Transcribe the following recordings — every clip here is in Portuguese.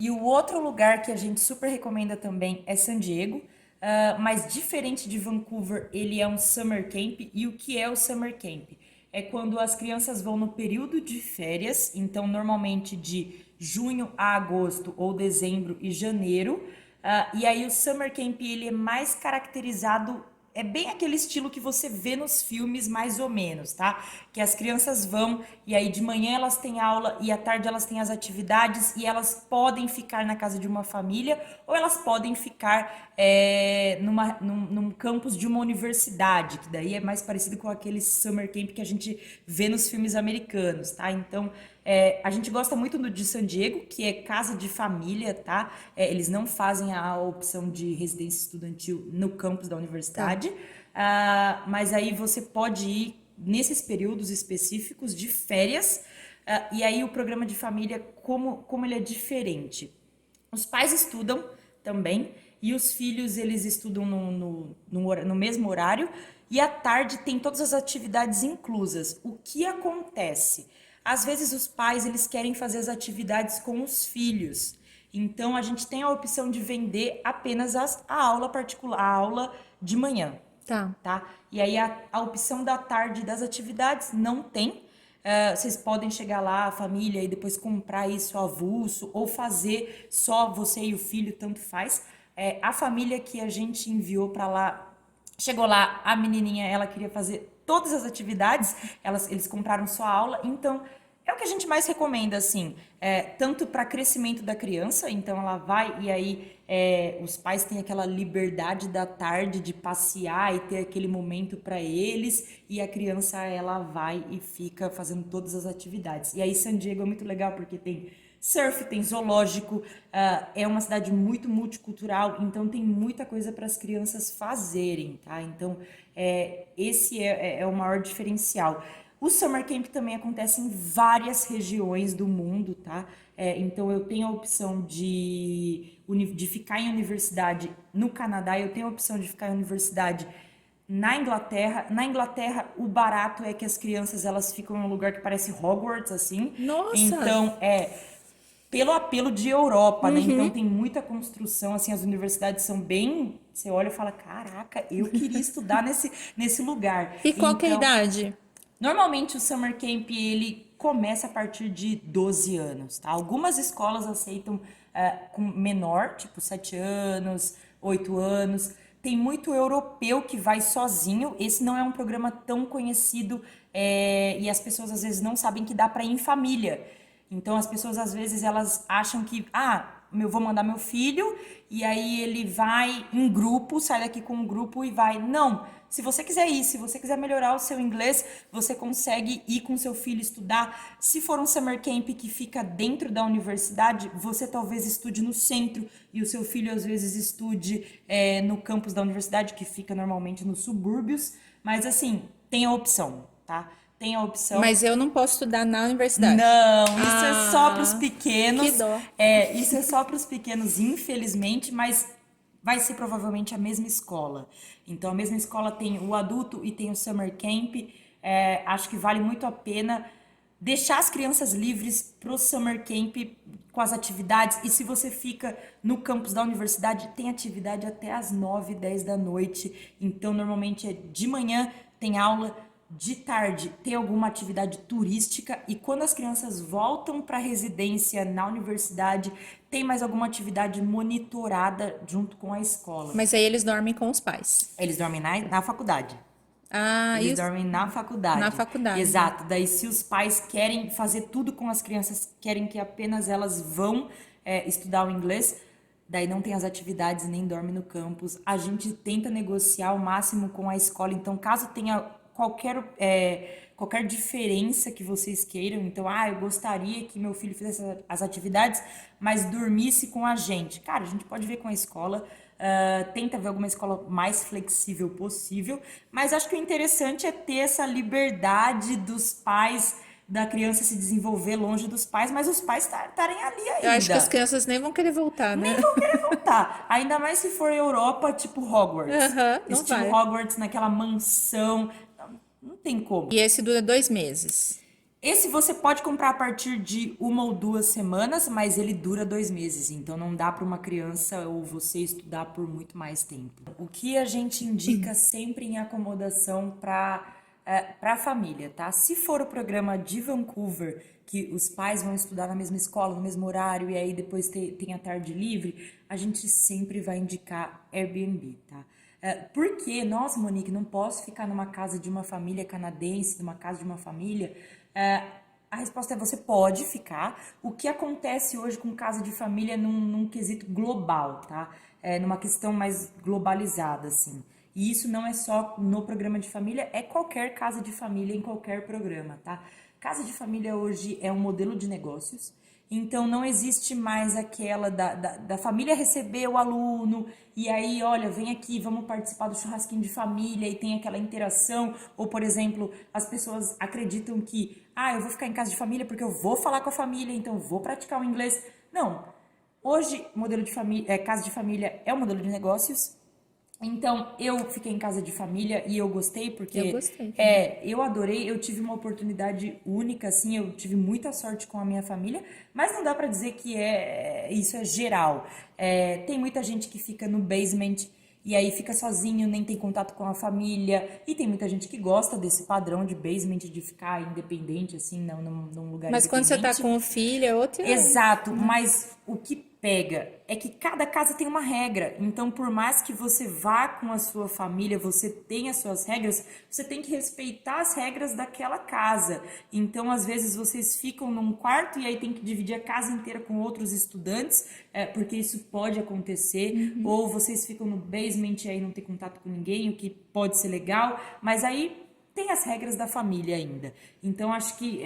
E o outro lugar que a gente super recomenda também é San Diego, mas diferente de Vancouver, ele é um summer camp. E o que é o summer camp? É quando as crianças vão no período de férias, então normalmente de junho a agosto ou dezembro e janeiro. E aí o summer camp ele é mais caracterizado, é bem aquele estilo que você vê nos filmes, mais ou menos, tá? Que as crianças vão e aí de manhã elas têm aula e à tarde elas têm as atividades e elas podem ficar na casa de uma família ou elas podem ficar num campus de uma universidade, que daí é mais parecido com aquele summer camp que a gente vê nos filmes americanos, tá? Então, a gente gosta muito de San Diego, que é casa de família, tá? Eles não fazem a opção de residência estudantil no campus da Tá. universidade, mas aí você pode ir nesses períodos específicos de férias, e aí o programa de família, como ele é diferente? Os pais estudam também, e os filhos eles estudam no mesmo horário, e à tarde tem todas as atividades inclusas. O que acontece? Às vezes os pais eles querem fazer as atividades com os filhos. Então a gente tem a opção de vender apenas a aula particular, a aula de manhã, Tá. tá? E aí a opção da tarde das atividades não tem. Vocês podem chegar lá, a família, e depois comprar isso avulso ou fazer só você e o filho, tanto faz. A família que a gente enviou para lá, chegou lá, a menininha, ela queria fazer todas as atividades, eles compraram só a aula, então é o que a gente mais recomenda, assim, tanto para crescimento da criança, então ela vai e aí os pais têm aquela liberdade da tarde de passear e ter aquele momento para eles, e a criança ela vai e fica fazendo todas as atividades. E aí San Diego é muito legal porque tem surf, tem zoológico, é uma cidade muito multicultural, então tem muita coisa para as crianças fazerem, tá? Então, esse é o maior diferencial. O Summer Camp também acontece em várias regiões do mundo, tá? Então, eu tenho a opção de ficar em universidade no Canadá, eu tenho a opção de ficar em universidade na Inglaterra. Na Inglaterra, o barato é que as crianças elas ficam em um lugar que parece Hogwarts, assim. Nossa! Então, pelo apelo de Europa, né? Então Uhum. tem muita construção, assim, as universidades são bem. Você olha e fala, caraca, eu queria estudar nesse lugar. E qual que é a Então, idade? normalmente o Summer Camp ele começa a partir de 12 anos, tá? Algumas escolas aceitam com menor, tipo 7 anos, 8 anos. Tem muito europeu que vai sozinho. Esse não é um programa tão conhecido, e as pessoas às vezes não sabem que dá para ir em família. Então as pessoas às vezes elas acham que, eu vou mandar meu filho e aí ele vai em grupo, sai daqui com um grupo e vai. Não, se você quiser ir, se você quiser melhorar o seu inglês, você consegue ir com seu filho estudar. Se for um summer camp que fica dentro da universidade, você talvez estude no centro e o seu filho às vezes estude no campus da universidade, que fica normalmente nos subúrbios. Mas assim, tem a opção, tá? Tem a opção. Mas eu não posso estudar na universidade. Não, isso é só para os Ah, que pequenos. dó. Isso é só para os pequenos, infelizmente, mas vai ser provavelmente a mesma escola. Então, a mesma escola tem o adulto e tem o summer camp. Acho que vale muito a pena deixar as crianças livres para o summer camp com as atividades. E se você fica no campus da universidade, tem atividade até às 9, 10 da noite. Então, normalmente é de manhã, tem aula. De tarde tem alguma atividade turística, e quando as crianças voltam para a residência na universidade, tem mais alguma atividade monitorada junto com a escola. Mas aí eles dormem com os pais. Eles dormem na faculdade. Ah, Eles dormem na na faculdade. faculdade. Exato. Daí, se os pais querem fazer tudo com as crianças, querem que apenas elas vão estudar o inglês, daí não tem as atividades nem dorme no campus. A gente tenta negociar o máximo com a escola. Então, caso tenha qualquer diferença que vocês queiram, então, eu gostaria que meu filho fizesse as atividades, mas dormisse com a gente. Cara, a gente pode ver com a escola. Tenta ver alguma escola mais flexível possível, mas acho que o interessante é ter essa liberdade dos pais, da criança se desenvolver longe dos pais, mas os pais estarem ali Eu acho que as ainda. crianças nem vão querer voltar, né? Nem vão querer voltar. Ainda mais se for Europa, tipo Hogwarts. Aham, não Estilo vai. Hogwarts naquela mansão. Não tem como. E esse dura 2 meses. Esse você pode comprar a partir de 1 ou 2 semanas, mas ele dura 2 meses, então não dá para uma criança ou você estudar por muito mais tempo. O que a gente indica sempre em acomodação para a família, tá? Se for o programa de Vancouver, que os pais vão estudar na mesma escola, no mesmo horário, e aí depois tem a tarde livre, a gente sempre vai indicar Airbnb, tá? Porque, nossa, Monique, não posso ficar numa casa de uma família canadense, numa casa de uma família. É, a resposta é você pode ficar. O que acontece hoje com casa de família num quesito global, tá? Numa questão mais globalizada, assim. E isso não é só no programa de família, é qualquer casa de família em qualquer programa, tá? Casa de família hoje é um modelo de negócios. Então, não existe mais aquela da família receber o aluno e aí, olha, vem aqui, vamos participar do churrasquinho de família e tem aquela interação. Ou, por exemplo, as pessoas acreditam que, eu vou ficar em casa de família porque eu vou falar com a família, então eu vou praticar o inglês. Não. Hoje, modelo de família, casa de família é um modelo de negócios. Então, eu fiquei em casa de família e eu gostei Eu porque gostei também. eu adorei, eu tive uma oportunidade única, assim, eu tive muita sorte com a minha família, mas não dá pra dizer que isso é geral. Tem muita gente que fica no basement e aí fica sozinho, nem tem contato com a família, e tem muita gente que gosta desse padrão de basement, de ficar independente, assim, não, num lugar Mas quando você tá independente. com o filho, é outra. Exato, mas o que pega é que cada casa tem uma regra. Então, por mais que você vá com a sua família, você tenha as suas regras, você tem que respeitar as regras daquela casa. Então, às vezes, vocês ficam num quarto e aí tem que dividir a casa inteira com outros estudantes, porque isso pode acontecer. Ou vocês ficam no basement e aí não tem contato com ninguém, o que pode ser legal, mas aí tem as regras da família ainda. Então, acho que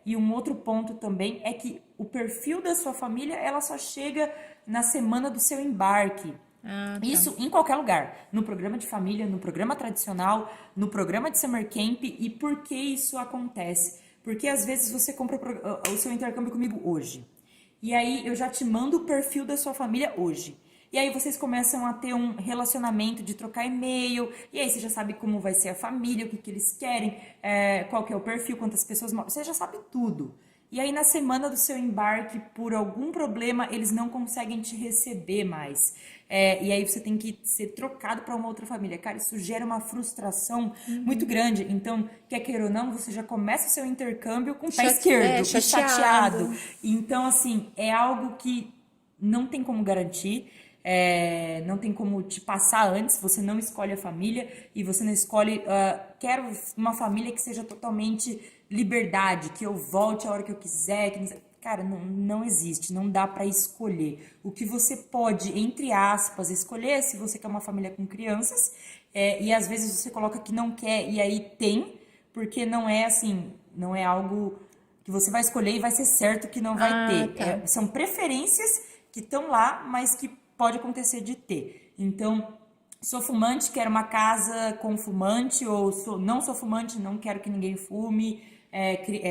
e um outro ponto também é que o perfil da sua família, ela só chega na semana do seu embarque. Ah, tá. Isso em qualquer lugar, no programa de família, no programa tradicional, no programa de summer camp. E por que isso acontece? Porque às vezes você compra o seu intercâmbio comigo hoje. E aí eu já te mando o perfil da sua família hoje. E aí vocês começam a ter um relacionamento de trocar e-mail, e aí você já sabe como vai ser a família, o que eles querem, qual que é o perfil, quantas pessoas moram, você já sabe tudo. E aí na semana do seu embarque, por algum problema, eles não conseguem te receber mais. E aí você tem que ser trocado para uma outra família. Cara, isso gera uma frustração muito grande. Então, quer queira ou não, você já começa o seu intercâmbio com o pé esquerdo e chateado. Chateado. Então, assim, é algo que não tem como garantir, não tem como te passar antes, você não escolhe a família e você não escolhe, quero uma família que seja totalmente liberdade, que eu volte a hora que eu quiser, cara, não existe, não dá pra escolher. O que você pode, entre aspas, escolher é se você quer uma família com crianças, e às vezes você coloca que não quer e aí tem, porque não é assim, não é algo que você vai escolher e vai ser certo que não vai Ah, ter. tá. São preferências que estão lá, mas que pode acontecer de ter. Então, sou fumante, quero uma casa com fumante, ou não sou fumante, não quero que ninguém fume,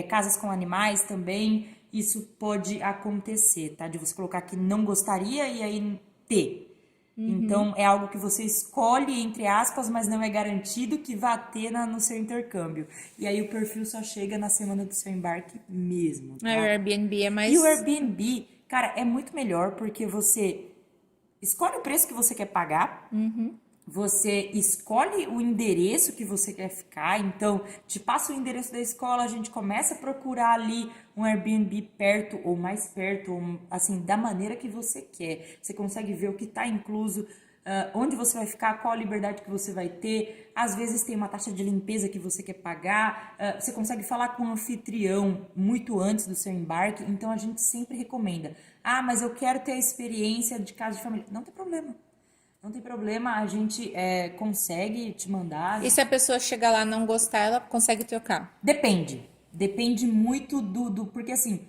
casas com animais também, isso pode acontecer, tá? De você colocar que não gostaria e aí ter. Então, é algo que você escolhe, entre aspas, mas não é garantido que vá ter no seu intercâmbio. E aí o perfil só chega na semana do seu embarque mesmo, Ah, o tá? Airbnb é E o mais. Airbnb, cara, é muito melhor porque você escolhe o preço que você quer pagar, você escolhe o endereço que você quer ficar, então te passa o endereço da escola, a gente começa a procurar ali um Airbnb perto ou mais perto, ou, assim, da maneira que você quer. Você consegue ver o que está incluso, onde você vai ficar, qual a liberdade que você vai ter. Às vezes tem uma taxa de limpeza que você quer pagar, você consegue falar com o anfitrião muito antes do seu embarque, então a gente sempre recomenda. Mas eu quero ter a experiência de casa de família. Não tem problema. Não tem problema, a gente consegue te mandar. E se a pessoa chegar lá e não gostar, ela consegue trocar. Depende. Depende muito porque assim,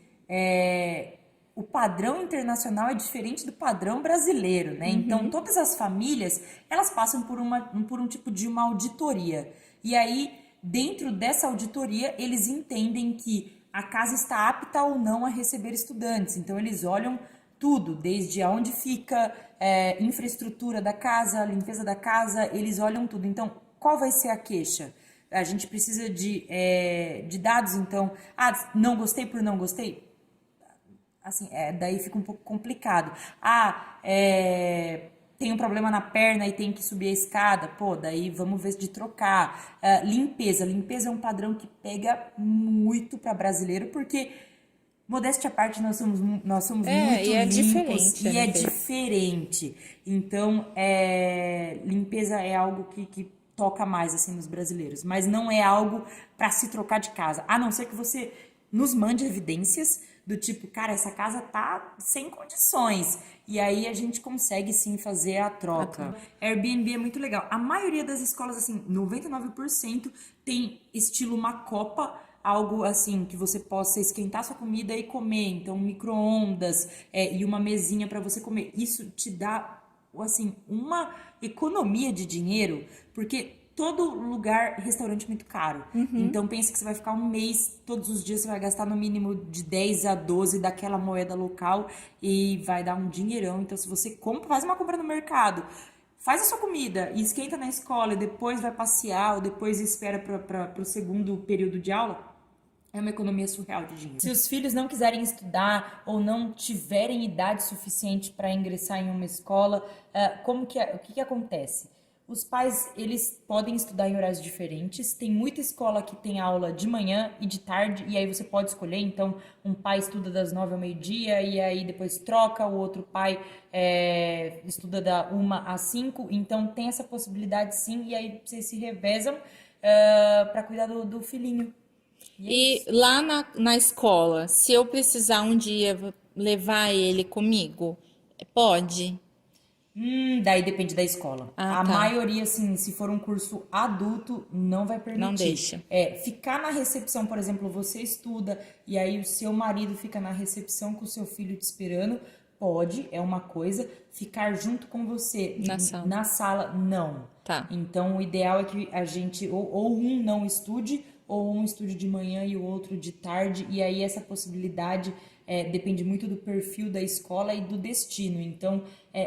o padrão internacional é diferente do padrão brasileiro, né? Então, todas as famílias, elas passam por um tipo de uma auditoria. E aí, dentro dessa auditoria, eles entendem que a casa está apta ou não a receber estudantes. Então, eles olham tudo, desde aonde fica, infraestrutura da casa, limpeza da casa, eles olham tudo. Então, qual vai ser a queixa? a gente precisa de dados, então, não gostei por não gostei. Assim, daí fica um pouco complicado. Tem um problema na perna e tem que subir a escada. Pô, daí vamos ver de trocar. Limpeza. Limpeza é um padrão que pega muito para brasileiro, porque, modéstia à parte, nós somos muito limpos e é diferente. Então, limpeza é algo que toca mais assim nos brasileiros, mas não é algo para se trocar de casa. A não ser que você nos mande evidências do tipo, cara, essa casa tá sem condições. E aí a gente consegue sim fazer a troca. Airbnb é muito legal. A maioria das escolas, assim, 99% tem estilo uma copa, algo assim que você possa esquentar sua comida e comer. Então, micro-ondas e uma mesinha para você comer. Isso te dá, assim, uma economia de dinheiro, porque todo lugar, restaurante é muito caro. Então, pensa que você vai ficar um mês, todos os dias você vai gastar no mínimo de 10 a 12 daquela moeda local e vai dar um dinheirão. Então, se você faz uma compra no mercado, faz a sua comida e esquenta na escola e depois vai passear ou depois espera para o segundo período de aula, é uma economia surreal de dinheiro. Se os filhos não quiserem estudar ou não tiverem idade suficiente para ingressar em uma escola, o que acontece? Os pais, eles podem estudar em horários diferentes. Tem muita escola que tem aula de manhã e de tarde, e aí você pode escolher. Então, um pai estuda das 9 ao meio-dia, e aí depois troca. O outro pai estuda da 1 às 5. Então, tem essa possibilidade sim, e aí vocês se revezam para cuidar do filhinho. E lá na escola, se eu precisar um dia levar ele comigo, pode? Daí depende da escola. A Tá. maioria, assim, se for um curso adulto, não vai permitir. Não deixa. Ficar na recepção, por exemplo, você estuda e aí o seu marido fica na recepção com o seu filho te esperando, pode, é uma coisa. Ficar junto com você na sala, não. Tá. Então, o ideal é que a gente, ou um não estude, ou um estude de manhã e o outro de tarde, e aí essa possibilidade depende muito do perfil da escola e do destino. Então,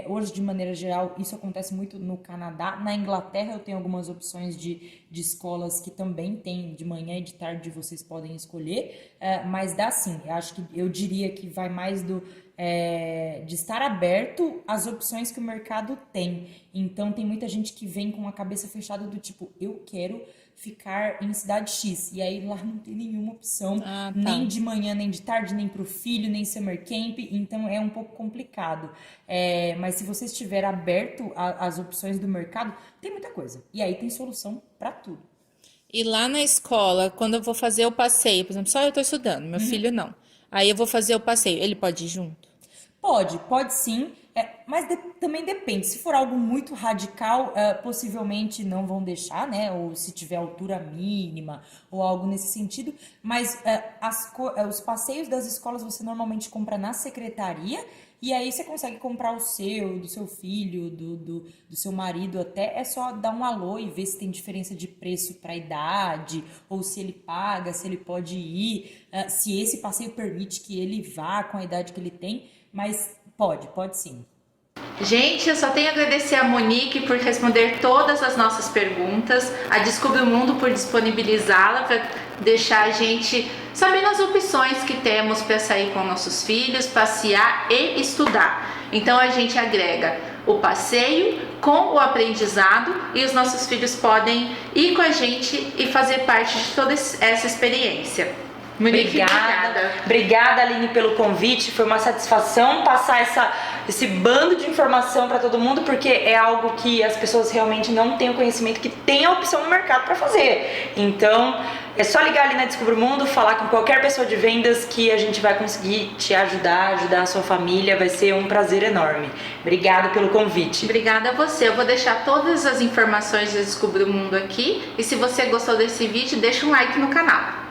hoje, de maneira geral, isso acontece muito no Canadá. Na Inglaterra, eu tenho algumas opções de escolas que também tem de manhã e de tarde, vocês podem escolher, mas dá sim. Eu diria que vai mais de estar aberto às opções que o mercado tem. Então, tem muita gente que vem com a cabeça fechada do tipo, eu quero ficar em cidade X, e aí lá não tem nenhuma opção, nem de manhã, nem de tarde, nem pro filho, nem summer camp, então é um pouco complicado. Mas se você estiver aberto às opções do mercado, tem muita coisa, e aí tem solução para tudo. E lá na escola, quando eu vou fazer o passeio, por exemplo, só eu tô estudando, meu filho não. Aí eu vou fazer o passeio, ele pode ir junto? Pode sim, mas também depende. Se for algo muito radical, possivelmente não vão deixar, né? Ou se tiver altura mínima ou algo nesse sentido. Mas os passeios das escolas você normalmente compra na secretaria e aí você consegue comprar o seu, do seu filho, do seu marido até. É só dar um alô e ver se tem diferença de preço para a idade, ou se ele paga, se ele pode ir, se esse passeio permite que ele vá com a idade que ele tem. Mas pode sim. Gente, eu só tenho a agradecer a Monique por responder todas as nossas perguntas, a Descubra o Mundo por disponibilizá-la para deixar a gente sabendo as opções que temos para sair com nossos filhos, passear e estudar. Então a gente agrega o passeio com o aprendizado e os nossos filhos podem ir com a gente e fazer parte de toda essa experiência. Monique, obrigada, Aline, pelo convite. Foi uma satisfação passar esse bando de informação para todo mundo, porque é algo que as pessoas realmente não têm o conhecimento, que tem a opção no mercado para fazer. Então, é só ligar ali na Descubra o Mundo, falar com qualquer pessoa de vendas que a gente vai conseguir te ajudar a sua família. Vai ser um prazer enorme. Obrigada pelo convite. Obrigada a você. Eu vou deixar todas as informações da Descubra o Mundo aqui. E se você gostou desse vídeo, deixa um like no canal.